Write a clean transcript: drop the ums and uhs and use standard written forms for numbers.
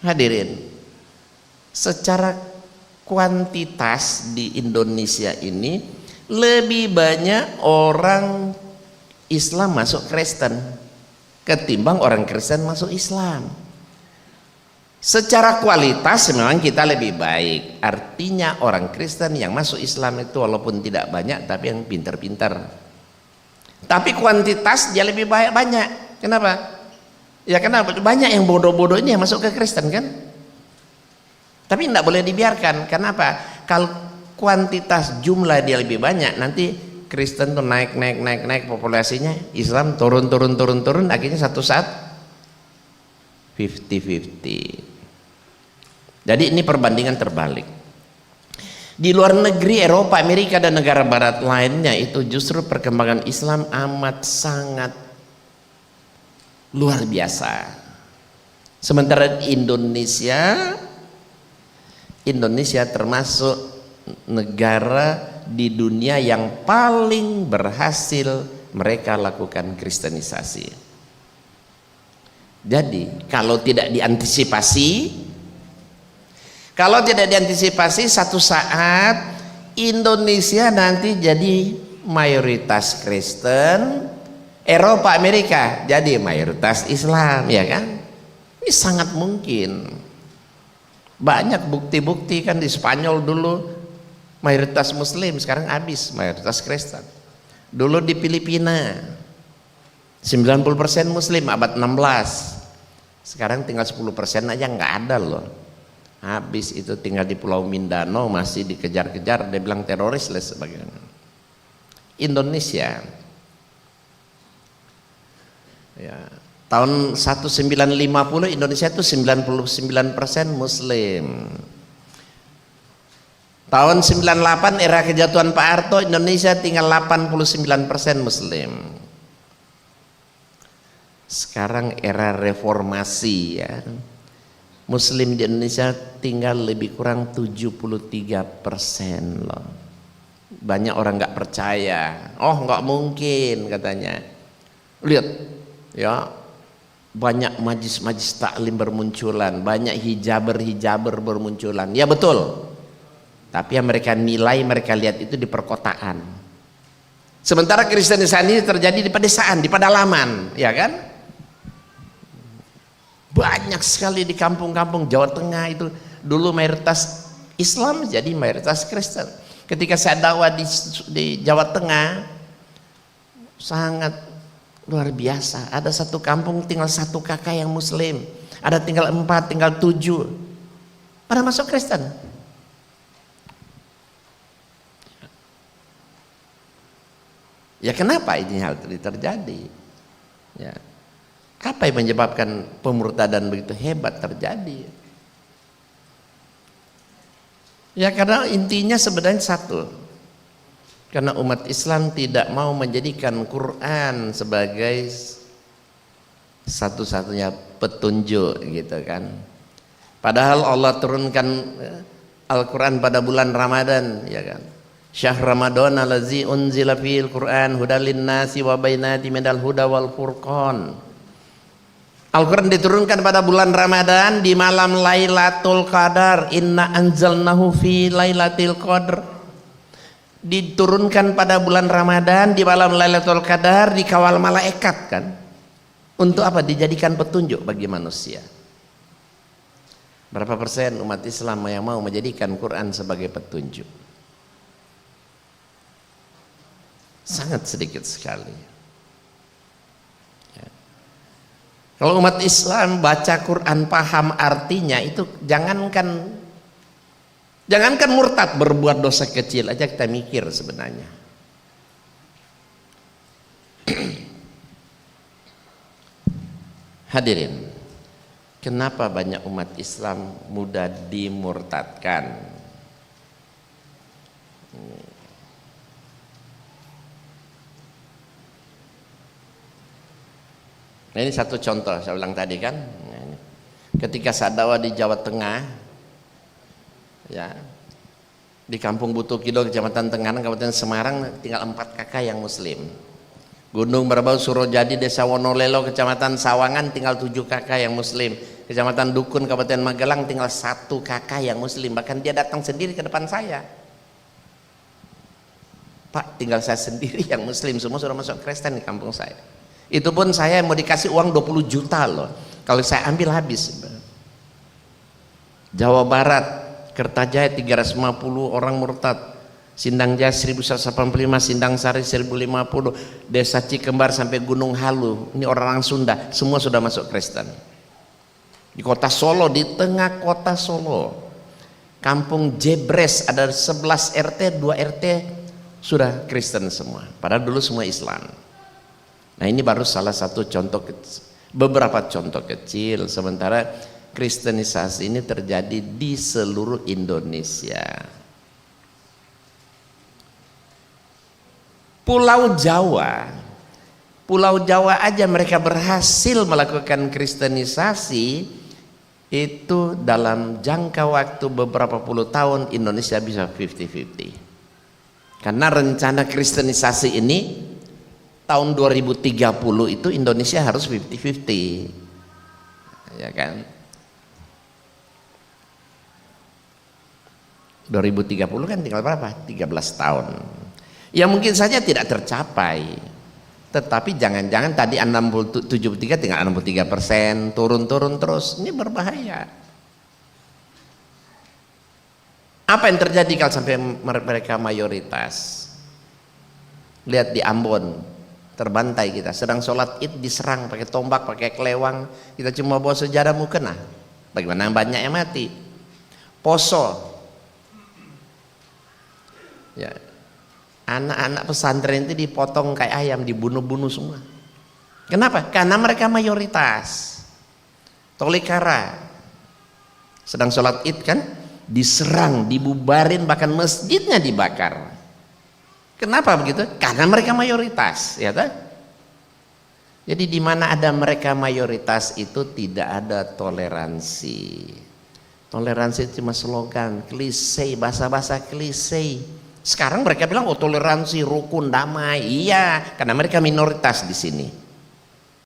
Hadirin, secara kuantitas di Indonesia ini lebih banyak orang Islam masuk Kristen ketimbang orang Kristen masuk Islam. Secara kualitas memang kita lebih baik, artinya orang Kristen yang masuk Islam itu walaupun tidak banyak tapi yang pintar-pintar, tapi kuantitas dia lebih banyak. Kenapa? Ya kenapa? Banyak yang bodoh-bodoh ini yang masuk ke Kristen kan, tapi tidak boleh dibiarkan. Kenapa? Kalau kuantitas jumlah dia lebih banyak, nanti Kristen tuh naik populasinya, Islam turun, akhirnya satu saat 50-50. Jadi ini perbandingan terbalik. Di luar negeri, Eropa, Amerika dan negara barat lainnya itu justru perkembangan Islam amat sangat luar biasa. Sementara di Indonesia termasuk negara di dunia yang paling berhasil mereka lakukan kristenisasi. Jadi kalau tidak diantisipasi, satu saat Indonesia nanti jadi mayoritas Kristen, Eropa, Amerika jadi mayoritas Islam, ya kan? Ini sangat mungkin. Banyak bukti-bukti kan, di Spanyol dulu mayoritas Muslim, sekarang habis mayoritas Kristen. Dulu di Filipina 90% Muslim abad 16, sekarang tinggal 10% aja nggak ada loh. Habis itu tinggal di Pulau Mindanao masih dikejar-kejar, dia bilang teroris dan sebagainya. Indonesia ya, tahun 1950 Indonesia itu 99% Muslim. Tahun 98 era kejatuhan Pak Harto, Indonesia tinggal 89% Muslim. Sekarang era reformasi ya, Muslim di Indonesia tinggal lebih kurang 73% loh. Banyak orang nggak percaya, oh nggak mungkin katanya. Lihat ya, banyak majlis-majlis taklim bermunculan, banyak hijaber bermunculan. Ya betul, tapi yang mereka nilai, mereka lihat itu di perkotaan. Sementara kristenisasi ini terjadi di pedesaan, di pedalaman, ya kan? Banyak sekali di kampung-kampung Jawa Tengah itu dulu mayoritas Islam jadi mayoritas Kristen. Ketika saya dakwah di Jawa Tengah sangat luar biasa. Ada satu kampung tinggal satu kakak yang Muslim, ada tinggal 4, tinggal 7 pada masuk Kristen. Ya kenapa ini hal ini terjadi? Ya. Apa yang menyebabkan pemurtadan begitu hebat terjadi? Ya karena intinya sebenarnya satu, karena umat Islam tidak mau menjadikan Quran sebagai satu-satunya petunjuk gitu kan. Padahal Allah turunkan Al-Quran pada bulan Ramadan, ya kan. Syahr Ramadan allazi unzila fil Quran hudal linnasi wa bainati minal huda wal furqan. Al-Quran diturunkan pada bulan Ramadan di malam Lailatul Qadar. Inna anzalnahu fi Lailatul Qadar. Diturunkan pada bulan Ramadan di malam Lailatul Qadar, dikawal malaikat kan. Untuk apa? Dijadikan petunjuk bagi manusia. Berapa persen umat Islam yang mau menjadikan Quran sebagai petunjuk? Sangat sedikit sekali. Kalau umat Islam baca Quran paham artinya, itu jangankan murtad, berbuat dosa kecil aja kita mikir sebenarnya. Hadirin, kenapa banyak umat Islam mudah dimurtadkan? Nah, ini satu contoh saya ulang tadi kan, ketika saya dakwah di Jawa Tengah, ya di Kampung Butukido, Kecamatan Tenganan, Kabupaten Semarang, tinggal 4 kakak yang Muslim. Gunung Merbau, Surojadi, Desa Wonolelo, Kecamatan Sawangan, tinggal 7 kakak yang Muslim. Kecamatan Dukun, Kabupaten Magelang, tinggal satu kakak yang muslim, bahkan dia datang sendiri ke depan saya. Pak, tinggal saya sendiri yang muslim, semua sudah masuk Kristen di kampung saya. Itu pun saya mau dikasih uang 20 juta loh, kalau saya ambil habis. Jawa Barat, Kertajaya 350 orang murtad, Sindang Jaya 1185, Sindang Sari 1050, Desa Cikembar sampai Gunung Halu, ini orang Sunda, semua sudah masuk Kristen. Di kota Solo, di tengah kota Solo, kampung Jebres ada 11 RT, 2 RT sudah Kristen semua, padahal dulu semua Islam. Nah ini baru salah satu contoh kecil, beberapa contoh kecil, sementara kristenisasi ini terjadi di seluruh Indonesia. Pulau Jawa aja mereka berhasil melakukan kristenisasi itu dalam jangka waktu beberapa puluh tahun. Indonesia bisa 50-50 karena rencana kristenisasi ini tahun 2030 itu Indonesia harus 50-50, ya kan? 2030 kan tinggal berapa? 13 tahun. Ya mungkin saja tidak tercapai, tetapi jangan-jangan tadi 73 tinggal 63%, turun-turun terus, ini berbahaya. Apa yang terjadi kalau sampai mereka mayoritas? Lihat di Ambon, terbantai kita, sedang sholat id diserang pakai tombak, pakai kelewang, kita cuma bawa sejadah mau kena, bagaimana banyak yang mati. Poso, ya, anak-anak pesantren itu dipotong kayak ayam, dibunuh-bunuh semua. Kenapa? Karena mereka mayoritas. Tolikara sedang sholat id kan, diserang, dibubarin, bahkan masjidnya dibakar. Kenapa begitu? Karena mereka mayoritas, ya kan? Jadi di mana ada mereka mayoritas itu tidak ada toleransi. Toleransi cuma slogan, klise, bahasa-bahasa klise. Sekarang mereka bilang oh toleransi, rukun, damai. Iya, karena mereka minoritas di sini.